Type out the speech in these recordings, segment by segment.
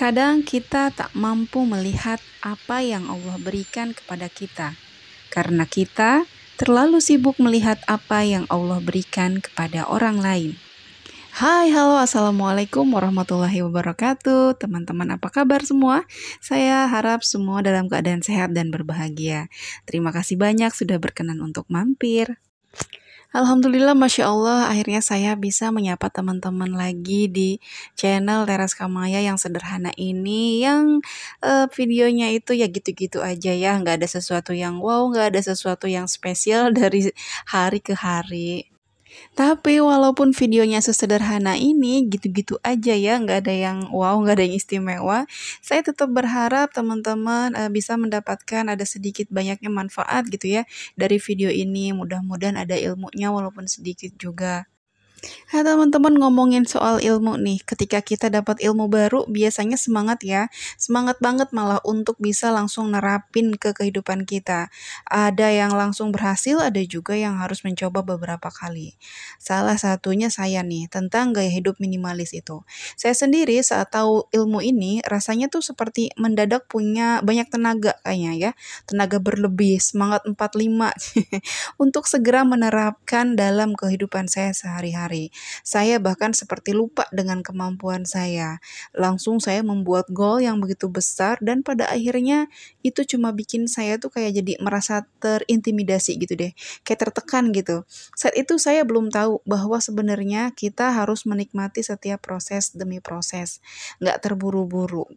Terkadang kita tak mampu melihat apa yang Allah berikan kepada kita, karena kita terlalu sibuk melihat apa yang Allah berikan kepada orang lain. Hai, halo, assalamualaikum warahmatullahi wabarakatuh. Teman-teman, apa kabar semua? Saya harap semua dalam keadaan sehat dan berbahagia. Terima kasih banyak sudah berkenan untuk mampir. Alhamdulillah, Masya Allah, akhirnya saya bisa menyapa teman-teman lagi di channel Teras Kamaya yang sederhana ini, yang videonya itu ya gitu-gitu aja ya, nggak ada sesuatu yang wow, nggak ada sesuatu yang spesial dari hari ke hari. Tapi walaupun videonya sesederhana ini, gitu-gitu aja ya, nggak ada yang wow, nggak ada yang istimewa, saya tetap berharap teman-teman bisa mendapatkan ada sedikit banyaknya manfaat gitu ya dari video ini. Mudah-mudahan ada ilmunya walaupun sedikit juga. Teman-teman, ngomongin soal ilmu nih, ketika kita dapat ilmu baru biasanya semangat ya, semangat banget malah untuk bisa langsung nerapin ke kehidupan kita. Ada yang langsung berhasil, ada juga yang harus mencoba beberapa kali. Salah satunya saya nih, tentang gaya hidup minimalis itu. Saya sendiri saat tahu ilmu ini, rasanya tuh seperti mendadak punya banyak tenaga kayaknya ya, tenaga berlebih, semangat 45 untuk segera menerapkan dalam kehidupan saya sehari-hari. Saya bahkan seperti lupa dengan kemampuan saya. Langsung saya membuat goal yang begitu besar dan pada akhirnya itu cuma bikin saya tuh kayak jadi merasa terintimidasi gitu deh. Kayak tertekan gitu. Saat itu saya belum tahu bahwa sebenarnya kita harus menikmati setiap proses demi proses. Nggak terburu-buru.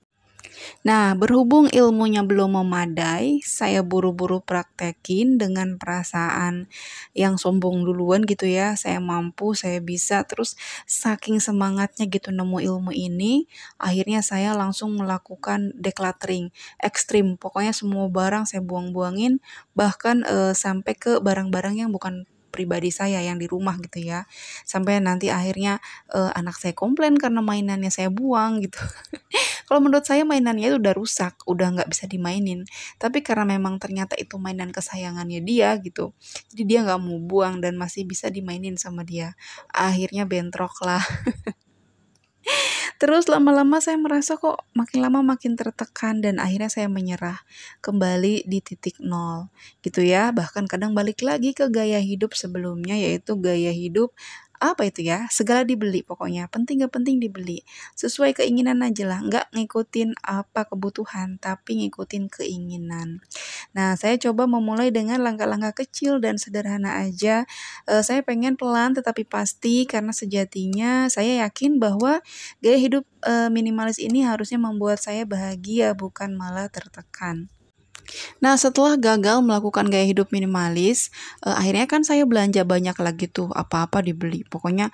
Nah, berhubung ilmunya belum memadai, saya buru-buru praktekin dengan perasaan yang sombong duluan gitu ya. Saya mampu, saya bisa, terus saking semangatnya gitu nemu ilmu ini, akhirnya saya langsung melakukan decluttering ekstrim. Pokoknya semua barang saya buang-buangin, bahkan sampai ke barang-barang yang bukan pribadi saya yang di rumah gitu ya. Sampai nanti akhirnya anak saya komplain karena mainannya saya buang gitu. Kalau menurut saya mainannya itu udah rusak, udah nggak bisa dimainin. Tapi karena memang ternyata itu mainan kesayangannya dia gitu. Jadi dia nggak mau buang dan masih bisa dimainin sama dia. Akhirnya bentrok lah. Terus lama-lama saya merasa kok makin lama makin tertekan dan akhirnya saya menyerah. Kembali di titik nol gitu ya. Bahkan kadang balik lagi ke gaya hidup sebelumnya, yaitu gaya hidup apa itu ya, segala dibeli pokoknya, penting gak penting dibeli, sesuai keinginan aja lah, nggak ngikutin apa kebutuhan, tapi ngikutin keinginan. Nah, saya coba memulai dengan langkah-langkah kecil dan sederhana aja. Saya pengen pelan tetapi pasti, karena sejatinya saya yakin bahwa gaya hidup minimalis ini harusnya membuat saya bahagia, bukan malah tertekan. Nah, setelah gagal melakukan gaya hidup minimalis, akhirnya kan saya belanja banyak lagi tuh, apa-apa dibeli. Pokoknya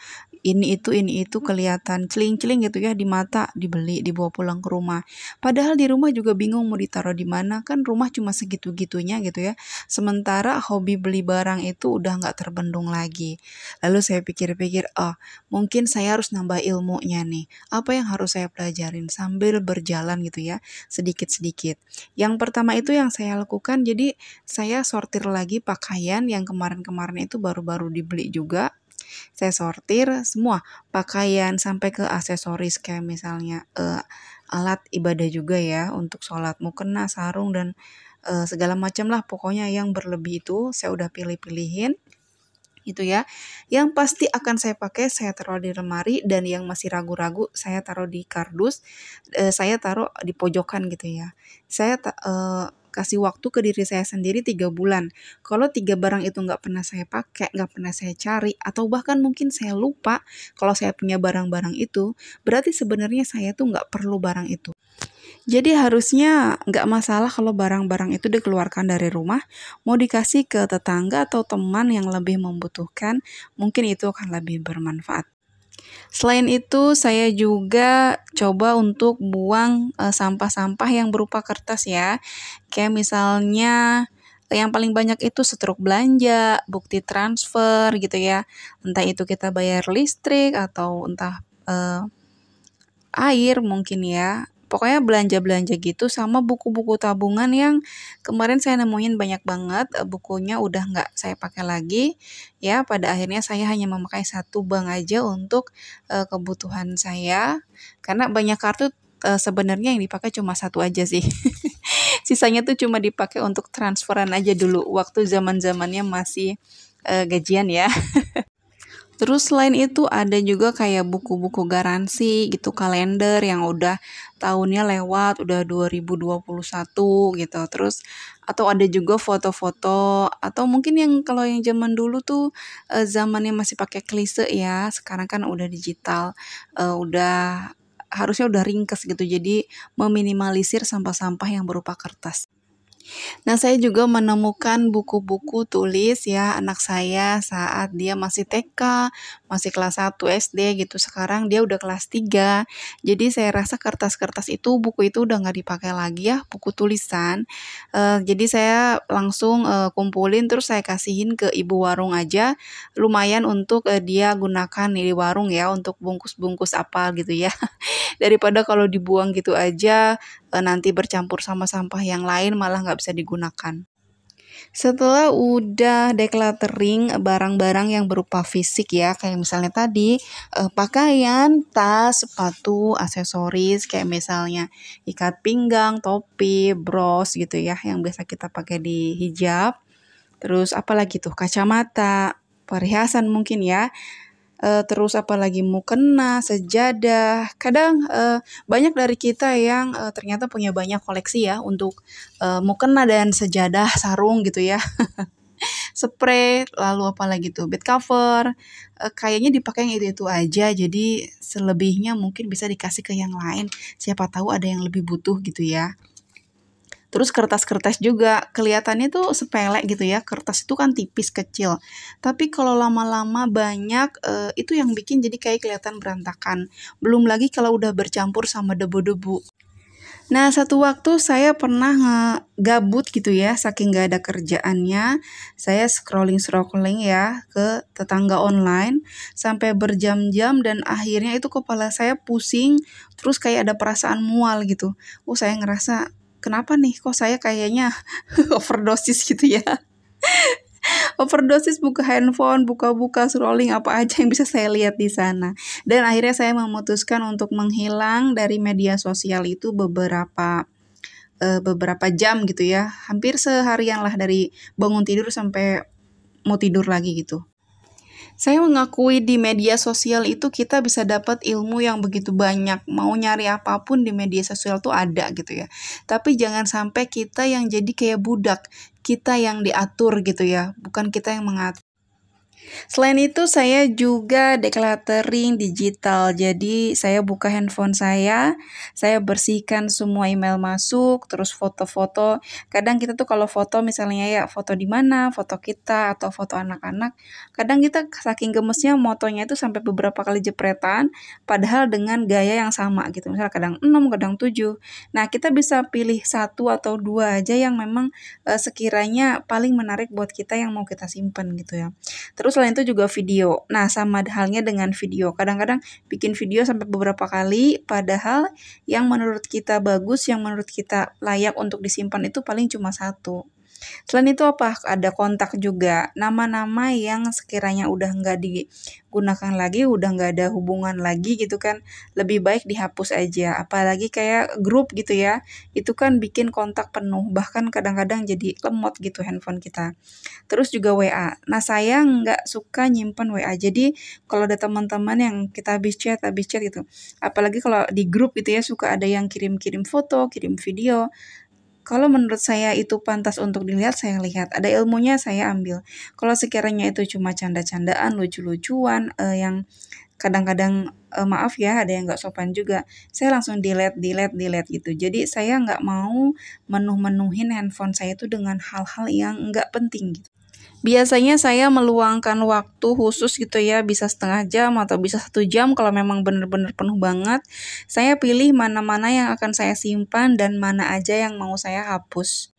ini itu kelihatan celing-celing gitu ya di mata, dibeli, dibawa pulang ke rumah. Padahal di rumah juga bingung mau ditaruh di mana, kan rumah cuma segitu-gitunya gitu ya. Sementara hobi beli barang itu udah nggak terbendung lagi. Lalu saya pikir-pikir, oh mungkin saya harus nambah ilmunya nih. Apa yang harus saya pelajarin sambil berjalan gitu ya, sedikit-sedikit. Yang pertama itu yang saya lakukan, jadi saya sortir lagi pakaian yang kemarin-kemarin itu baru-baru dibeli juga. Saya sortir semua pakaian sampai ke aksesoris kayak misalnya alat ibadah juga ya untuk sholat, mukena, sarung dan segala macam lah pokoknya yang berlebih itu saya udah pilih-pilihin gitu ya. Yang pasti akan saya pakai saya taruh di lemari, dan yang masih ragu-ragu saya taruh di kardus, saya taruh di pojokan gitu ya. Saya kasih waktu ke diri saya sendiri 3 bulan. Kalau 3 barang itu nggak pernah saya pakai, nggak pernah saya cari, atau bahkan mungkin saya lupa kalau saya punya barang-barang itu, berarti sebenarnya saya tuh nggak perlu barang itu. Jadi harusnya nggak masalah kalau barang-barang itu dikeluarkan dari rumah, mau dikasih ke tetangga atau teman yang lebih membutuhkan, mungkin itu akan lebih bermanfaat. Selain itu, saya juga coba untuk buang sampah-sampah yang berupa kertas ya. Kayak misalnya yang paling banyak itu setruk belanja, bukti transfer gitu ya. Entah itu kita bayar listrik atau entah air mungkin ya. Pokoknya belanja-belanja gitu sama buku-buku tabungan yang kemarin saya nemuin banyak banget, bukunya udah nggak saya pakai lagi. Ya, pada akhirnya saya hanya memakai satu bank aja untuk kebutuhan saya. Karena banyak kartu sebenarnya yang dipakai cuma satu aja sih. Sisanya tuh cuma dipakai untuk transferan aja dulu waktu zaman-zamannya masih gajian ya. Terus selain itu ada juga kayak buku-buku garansi gitu, kalender yang udah tahunnya lewat, udah 2021 gitu. Terus atau ada juga foto-foto atau mungkin yang kalau yang zaman dulu tuh zamannya masih pakai klise ya. Sekarang kan udah digital, udah harusnya udah ringkes gitu. Jadi meminimalisir sampah-sampah yang berupa kertas. Nah, saya juga menemukan buku-buku tulis ya anak saya saat dia masih TK, masih kelas 1 SD gitu. Sekarang dia udah kelas 3. Jadi saya rasa kertas-kertas itu, buku itu udah nggak dipakai lagi ya, buku tulisan. Jadi saya langsung kumpulin terus saya kasihin ke ibu warung aja. Lumayan untuk dia gunakan di warung ya untuk bungkus-bungkus apa gitu ya. Daripada kalau dibuang gitu aja, nanti bercampur sama sampah yang lain malah nggak bisa digunakan. Setelah udah decluttering barang-barang yang berupa fisik ya, kayak misalnya tadi pakaian, tas, sepatu, aksesoris kayak misalnya ikat pinggang, topi, bros gitu ya yang biasa kita pakai di hijab. Terus apalagi tuh kacamata, perhiasan mungkin ya. Terus apalagi mukena, sejadah. Kadang banyak dari kita yang ternyata punya banyak koleksi ya untuk mukena dan sejadah, sarung gitu ya. Spray, lalu apalagi tuh bed cover. Kayaknya dipakai yang itu aja. Jadi selebihnya mungkin bisa dikasih ke yang lain. Siapa tahu ada yang lebih butuh gitu ya. Terus kertas-kertas juga kelihatannya tuh sepele gitu ya. Kertas itu kan tipis kecil. Tapi kalau lama-lama banyak itu yang bikin jadi kayak kelihatan berantakan. Belum lagi kalau udah bercampur sama debu-debu. Nah, satu waktu saya pernah gabut gitu ya, saking gak ada kerjaannya, saya scrolling-scrolling ya ke tetangga online sampai berjam-jam dan akhirnya itu kepala saya pusing, terus kayak ada perasaan mual gitu. Saya ngerasa kenapa nih kok saya kayaknya overdosis gitu ya. Overdosis buka handphone, buka-buka scrolling apa aja yang bisa saya lihat di sana. Dan akhirnya saya memutuskan untuk menghilang dari media sosial itu beberapa jam gitu ya. Hampir seharian lah dari bangun tidur sampai mau tidur lagi gitu. Saya mengakui di media sosial itu kita bisa dapat ilmu yang begitu banyak. Mau nyari apapun di media sosial tuh ada gitu ya. Tapi jangan sampai kita yang jadi kayak budak. Kita yang diatur gitu ya. Bukan kita yang mengatur. Selain itu saya juga decluttering digital. Jadi saya buka handphone saya bersihkan semua email masuk, terus foto-foto. Kadang kita tuh kalau foto misalnya ya foto di mana, foto kita atau foto anak-anak, kadang kita saking gemesnya motonya itu sampai beberapa kali jepretan, padahal dengan gaya yang sama gitu. Misal kadang 6, kadang 7. Nah, kita bisa pilih satu atau dua aja yang memang sekiranya paling menarik buat kita yang mau kita simpan gitu ya. Terus selain itu juga video. Nah, sama halnya dengan video. Kadang-kadang bikin video sampai beberapa kali, padahal yang menurut kita bagus, yang menurut kita layak untuk disimpan itu paling cuma satu. Selain itu apa? Ada kontak juga. Nama-nama yang sekiranya udah nggak digunakan lagi, udah nggak ada hubungan lagi gitu kan, lebih baik dihapus aja. Apalagi kayak grup gitu ya, itu kan bikin kontak penuh, bahkan kadang-kadang jadi lemot gitu handphone kita. Terus juga WA. Nah, saya nggak suka nyimpen WA. Jadi kalau ada teman-teman yang kita habis chat gitu. Apalagi kalau di grup gitu ya, suka ada yang kirim-kirim foto, kirim video. Kalau menurut saya itu pantas untuk dilihat, saya lihat. Ada ilmunya, saya ambil. Kalau sekiranya itu cuma canda-candaan, lucu-lucuan, yang kadang-kadang maaf ya, ada yang nggak sopan juga. Saya langsung delete gitu. Jadi saya nggak mau menuhin handphone saya itu dengan hal-hal yang nggak penting gitu. Biasanya saya meluangkan waktu khusus gitu ya, bisa setengah jam atau bisa 1 jam kalau memang benar-benar penuh banget. Saya pilih mana-mana yang akan saya simpan dan mana aja yang mau saya hapus.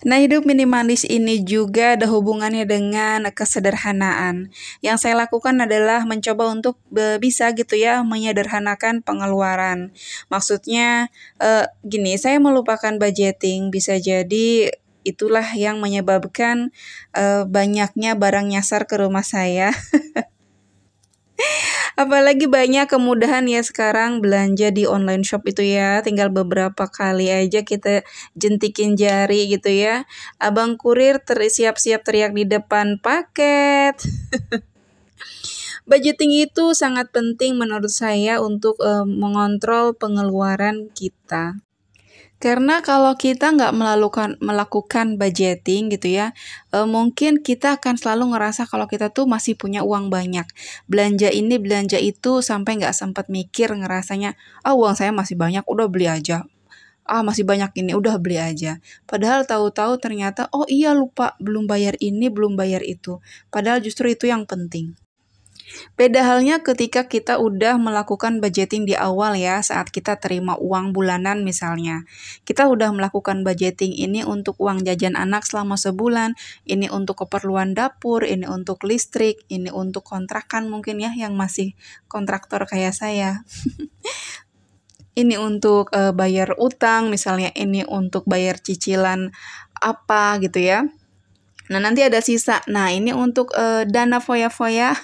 Nah, hidup minimalis ini juga ada hubungannya dengan kesederhanaan. Yang saya lakukan adalah mencoba untuk bisa gitu ya, menyederhanakan pengeluaran. Maksudnya gini, saya melupakan budgeting, bisa jadi itulah yang menyebabkan banyaknya barang nyasar ke rumah saya. Apalagi banyak kemudahan ya sekarang belanja di online shop itu ya. Tinggal beberapa kali aja kita jentikin jari gitu ya. Abang kurir siap-siap teriak di depan paket. Budgeting itu sangat penting menurut saya untuk mengontrol pengeluaran kita. Karena kalau kita nggak melakukan budgeting gitu ya, mungkin kita akan selalu ngerasa kalau kita tuh masih punya uang banyak. Belanja ini, belanja itu, sampai nggak sempat mikir ngerasanya, "Ah, uang saya masih banyak, udah beli aja. Ah, masih banyak ini, udah beli aja." Padahal tahu-tahu ternyata, "Oh iya lupa, belum bayar ini, belum bayar itu." Padahal justru itu yang penting. Beda halnya ketika kita udah melakukan budgeting di awal ya, saat kita terima uang bulanan misalnya. Kita udah melakukan budgeting ini untuk uang jajan anak selama sebulan, ini untuk keperluan dapur, ini untuk listrik, ini untuk kontrakan mungkin ya yang masih kontraktor kayak saya. Ini untuk bayar utang misalnya, ini untuk bayar cicilan apa gitu ya. Nah, nanti ada sisa. Nah, ini untuk dana foya-foya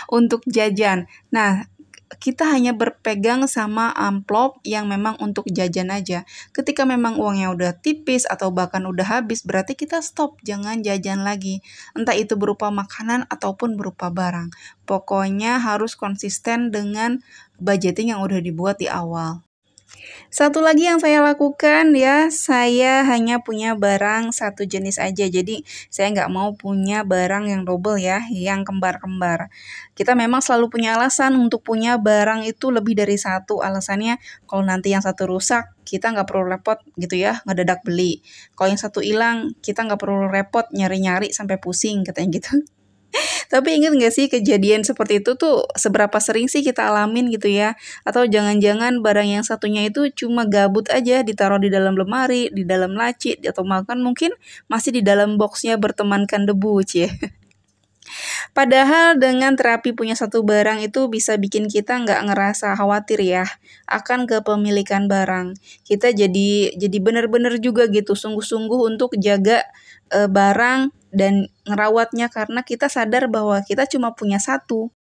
untuk jajan. Nah, kita hanya berpegang sama amplop yang memang untuk jajan aja. Ketika memang uangnya udah tipis atau bahkan udah habis, berarti kita stop, jangan jajan lagi. Entah itu berupa makanan ataupun berupa barang. Pokoknya harus konsisten dengan budgeting yang udah dibuat di awal. Satu lagi yang saya lakukan ya, saya hanya punya barang satu jenis aja. Jadi saya nggak mau punya barang yang double ya, yang kembar-kembar. Kita memang selalu punya alasan untuk punya barang itu lebih dari satu. Alasannya kalau nanti yang satu rusak, kita nggak perlu repot gitu ya, ngedadak beli. Kalau yang satu hilang, kita nggak perlu repot nyari-nyari sampai pusing katanya gitu. Tapi inget nggak sih kejadian seperti itu tuh seberapa sering sih kita alamin gitu ya? Atau jangan-jangan barang yang satunya itu cuma gabut aja ditaruh di dalam lemari, di dalam laci, atau bahkan mungkin masih di dalam boxnya bertemankan debu, cie. Padahal dengan terapi punya satu barang itu bisa bikin kita nggak ngerasa khawatir ya akan kepemilikan barang. Kita jadi benar-benar juga gitu sungguh-sungguh untuk jaga barang dan ngerawatnya karena kita sadar bahwa kita cuma punya satu.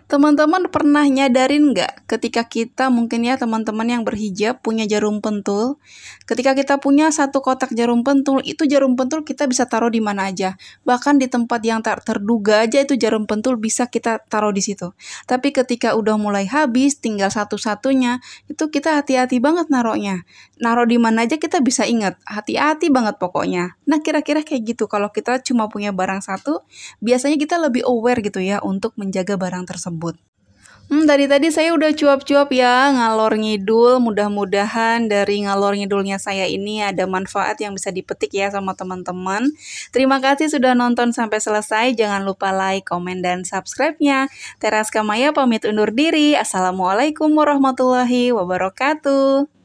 Teman-teman pernah nyadarin nggak ketika kita mungkin ya teman-teman yang berhijab punya jarum pentul, ketika kita punya satu kotak jarum pentul, itu jarum pentul kita bisa taruh di mana aja. Bahkan di tempat yang tak terduga aja itu jarum pentul bisa kita taruh di situ. Tapi ketika udah mulai habis, tinggal satu-satunya, itu kita hati-hati banget naruhnya. Naruh di mana aja kita bisa ingat, hati-hati banget pokoknya. Nah kira-kira kayak gitu, kalau kita cuma punya barang satu, biasanya kita lebih aware gitu ya untuk menjaga barang tersebut. Tadi saya udah cuap-cuap ya, ngalor ngidul. Mudah-mudahan dari ngalor ngidulnya saya ini ada manfaat yang bisa dipetik ya sama teman-teman. Terima kasih sudah nonton sampai selesai. Jangan lupa like, komen, dan subscribe-nya. Teras Kamaya pamit undur diri. Assalamualaikum warahmatullahi wabarakatuh.